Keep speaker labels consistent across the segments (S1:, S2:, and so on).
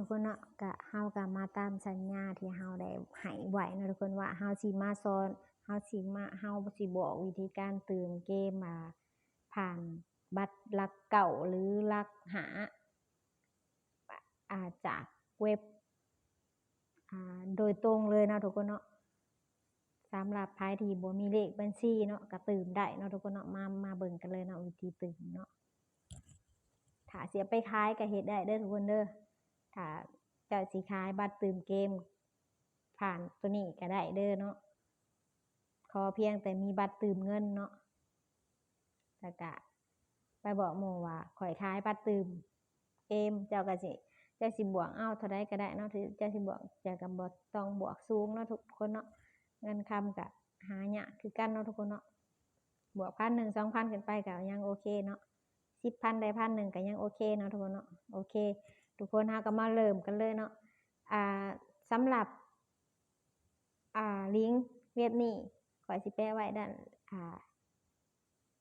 S1: กคนเนาะกะเฮากะมาตามสัญญาที่เฮาได้ให้ไว้เนาะทุกคนว่าเฮาสิมาสอนเฮาสิบอกวิธีการเติมเกมผ่านบัตรลักเก่าหรือลักหาจากเว็บโดยตรงเลยเนาะทุกคนเนาะสำหรับไผที่บ่มีเลขบัญชีเนาะก็เติมได้เนาะทุกคนเนาะมาเบิ่งกันเลยเนาะวิธีเติมเนาะถ้าสิเอาไปขายก็เฮ็ดได้เด้อทุกคนเด้อถ้าเจ้าสิขายบัตรเติมเกมผ่านตัวนี้ก็ได้เด้อเนาะขอเพียงแต่มีบัตรเติมเงินเนาะแล้วก็ไปบอกหมู่ว่าข่อยขายบัตรเติมเกมเจ้าสิบวกเอาเท่าใดก็ได้เนาะเจ้าสิบวกเจ้าก็บ่ต้องบวกสูงเนาะทุกคนเนาะเงินคำก็หายากคือกันเนาะทุกคนเนาะบวก1,000 2,000ขึ้นไปก็ยังโอเคเนาะ10,000ได้1,000ก็ยังโอเคเนาะทุกคนเนาะโอเคทุกคนเฮาก็มาเริ่มกันเลยเนาะสำหรับลิงก์เว็บนี้ข่อยสิแปะไว้ด้าน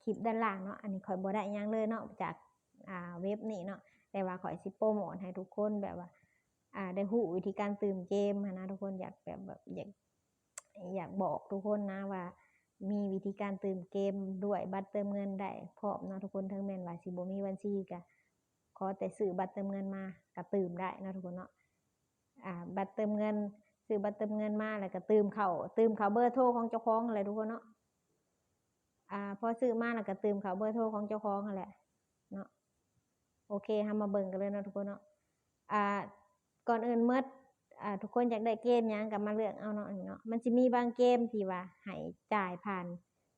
S1: คลิปด้านล่างเนาะอันนี้ข่อยบ่ได้หยังเลยเนาะจากเว็บนี้เนาะแต่ว่าข่อยสิโปรโมทให้ทุกคนแบบว่าได้รู้วิธีการเติมเกมนะทุกคนอยากแบบอยากบอกทุกคนนะว่ามีวิธีการเติมเกมด้วยบัตรเติมเงินได้พร้อมเนาะทุกคนทั้งแม่นว่าสิบ่มีบัญชีก็ขอแต่ซื้อบัตรเติมเงินมาก็เติมได้นะทุกคนเนาะบัตรเติมเงินซื้อบัตรเติมเงินมาแล้วก็เติมเข้าเบอร์โทรของเจ้าของอะไรทุกคนเนาะพอซื้อมาแล้วก็เติมเข้าเบอร์โทรของเจ้าของนั่นแหละเนาะโอเคเฮามาเบิ่งกันเลยเนาะทุกคนเนาะก่อนอื่นหมดทุกคนอยากได้เกมหยังก็มาเลือกเอาเนาะนี่เนาะมันสิมีบางเกมที่ว่าให้จ่ายผ่าน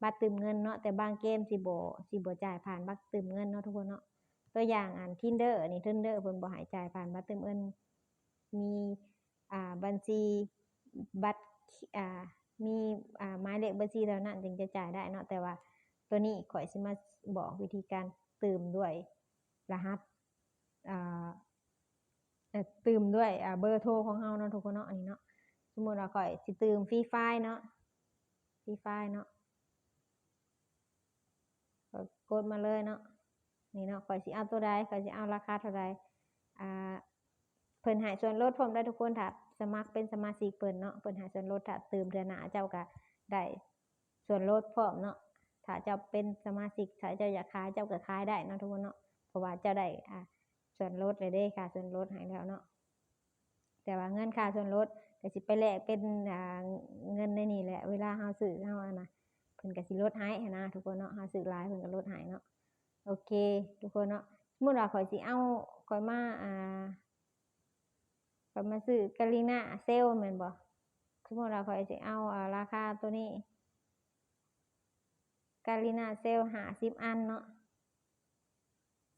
S1: บัตรเติมเงินเนาะแต่บางเกมสิบ่จ่ายผ่านบัตรเติมเงินเนาะทุกคนเนาะตัวอย่างTinder นี่ Tinder เพิ่นบ่ให้จ่ายผ่านบัตรเติมเงินมีบัญชีบัตรมีหมายเลขบัญชีเท่านั้นถึงจะจ่ายได้เนาะแต่ว่าตัวนี้ข่อยสิมาบอกวิธีการเติมด้วยรหัสเติมด้วยเบอร์โทรของเฮาเนาะทุกคนเนาะอันนี้เนาะสมมุติว่าข่อยสิเติมฟรีไฟล์เนาะกดมาเลยเนาะนี่เนาะข่อยสิเอาตัวใดข่อยสิเอาราคาเท่าใดเพิ่นให้ส่วนลดพร้อมได้ทุกคนถ้าสมัครเป็นสมาชิกเพิ่นเนาะเพิ่นให้ส่วนลดถ้าเติมเดือนหน้าเจ้าก็ได้ส่วนลดพร้อมเนาะถ้าเจ้าเป็นสมาชิกถ้าเจ้าอยากขายเจ้าก็ขายได้เนาะทุกคนเนาะเพราะว่าเจ้าได้ส่วนลดเลยเด้ค่ะส่วนลดให้แล้วเนาะแต่ว่าเงินค่าส่วนลดก็สิไปแลกเป็นเงินในนี่แหละเวลาเฮาซื้อเฮานะเพิ่นก็สิลดให้นะทุกคนเนาะเฮาซื้อหลายเพิ่นก็ลดให้เนาะโอเคทุกคนเนาะสมมุติว่าข่อยสิเอาข่อยมาซื้อกาลิน่าเซลแม่นบ่สมมุติว่าข่อยสิเอาราคาตัวนี้กาลิน่าเซล50อันเนาะ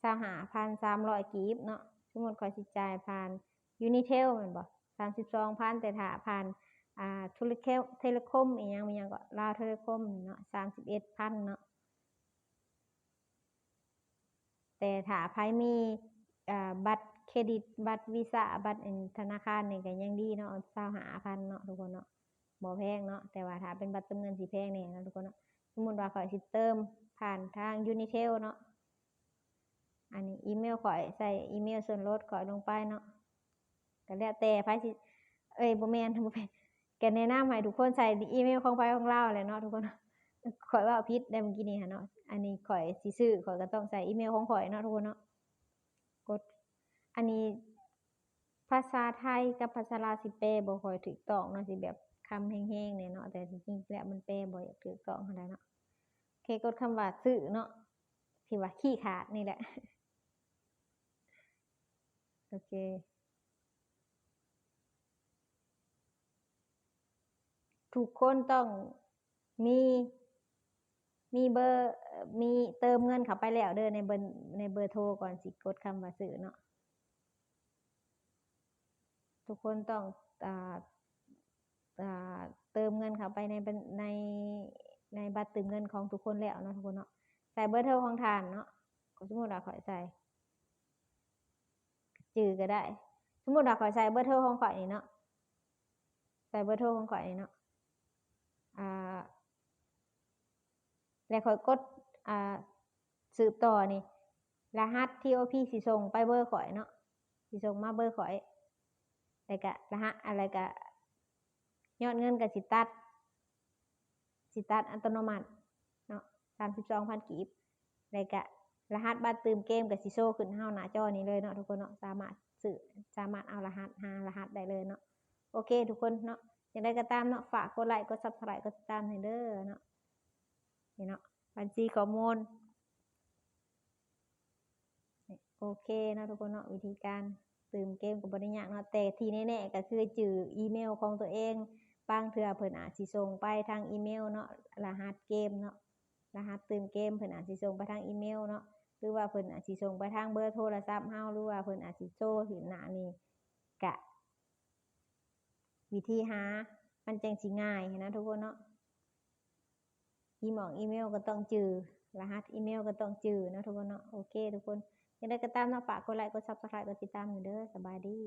S1: 25,300กีบเนาะสมมุติข่อยสิจ่ายผ่านUnitel แม่นบ่32,000แต่ถ้าผ่านเทเลคมอีหยังก็ลาวเทเลคมเนาะ31,000เนาะแต่ถ้าไผมีบัตรเครดิตบัตรวีซ่าบัตรธนาคารนี่ก็ยังดีเนาะ25,000เนาะทุกคนเนาะบ่แพงเนาะแต่ว่าถ้าเป็นบัตรเติมเงินสิแพงแน่เนาะทุกคนเนาะสมมุติว่าข่อยสิเติมผ่านทาง Unitel เนาะอันนี้อีเมลข่อยใส่อีเมลส่วนลดข่อยลงไปเนาะก็แล้วแต่ไผสิบ่แม่นก็แนะนำให้ทุกคนใส่อีเมลของไผของเราแหละเนาะทุกคนข่อยเว้าผิดได้เมื่อกี้นี่เนาะอันนี้ข่อยสิซื้อข่อยก็ต้องใส่อีเมลของข่อยเนาะทุกคนเนาะกดอันนี้ภาษาไทยกับภาษาลาวสิแปลบ่ค่อยถูกต้องเนาะสิแบบคำแห้งๆเนี่ยเนาะแต่จริงๆแล้วมันแปลบ่ถูกต้องเท่าใดเนาะโอเคกดคำว่าซื้อเนาะที่ว่าขี้ขาดนี่แหละโอเคทุกคนต้องมีเบอร์มีเติมเงินเข้าไปแล้วเด้อในเบอร์โทรก่อนสิกดคำว่าซื้อเนาะทุกคนต้องเติมเงินเข้าไปในบัตรเติมเงินของทุกคนแล้วเนาะทุกคนเนาะใส่เบอร์โทรของทานเนาะสมมุติว่าข่อยใส่จื่อก็ได้สมมุติว่าข่อยใส่เบอร์โทรของข่อยนี่เนาะใส่เบอร์โทรของข่อยนี่เนาะแล้วข่อยกดสืบต่อนี่รหัส TOP สิส่งไปเบอร์ข่อยเนาะสิส่งมาเบอร์ข่อย แล้วก็รหัสอะไรก็ยอดเงินก็สิตัดอัตโนมัติเนาะ32,000 กีบแล้วก็รหัสบัตรเติมเกมก็สิโชว์ขึ้นเฮาหน้าจอนี้เลยเนาะทุกคนเนาะสามารถเอารหัสหารหัสได้เลยเนาะโอเคทุกคนเนาะอย่างไรก็ตามเนาะฝากกดไลค์กด Subscribe กดติดตามให้เด้อเนาะนี่เนาะบัญชีข้อมูลโอเคเนาะทุกคนเนาะวิธีการเติมเกมก็บ่ได้ยากเนาะแต่ที่แน่ๆก็คือจื่ออีเมลของตัวเองบางเทื่อเพิ่นอาจสิส่งไปทางอีเมลเนาะรหัสเกมเนาะรหัสเติมเกมเพิ่นอาจสิส่งไปทางอีเมลเนาะหรือว่าเพิ่นอาจสิส่งไปทางเบอร์โทรศัพท์เฮาหรือว่าเพิ่นอาจสิโชว์ขึ้นหน้านี้ก็วิธีหามันจังสิง่ายนะทุกคนเนาะอีเมลก็ต้องจื่อรหัสอีเมลก็ต้องจื่อนะทุกคนเนาะโอเคทุกคนยังไงก็ตามเนาะฝากกดไลค์กด Subscribe กดติดตามอยู่เด้อสบายดี